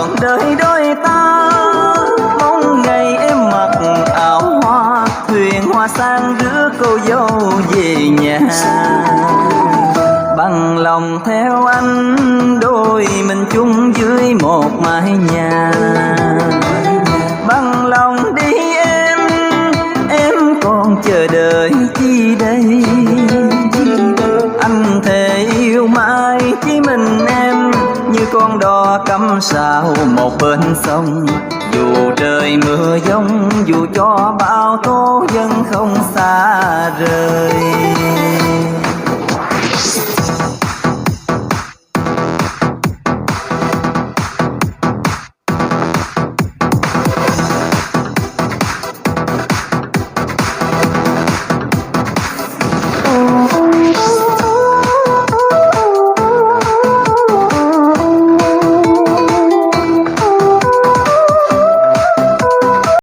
trọn đời đôi ta. Mong ngày em mặc áo hoa, thuyền hoa sang rước cô dâu về nhà. Bằng lòng theo anh, đôi mình chung dưới một mái nhà. Bằng lòng đi em còn chờ đợi chi đây? Anh thề yêu mãi chỉ mình em, như con đò cắm sao một bên sông. Dù trời mưa giông, dù cho bão tố vẫn không xa rời.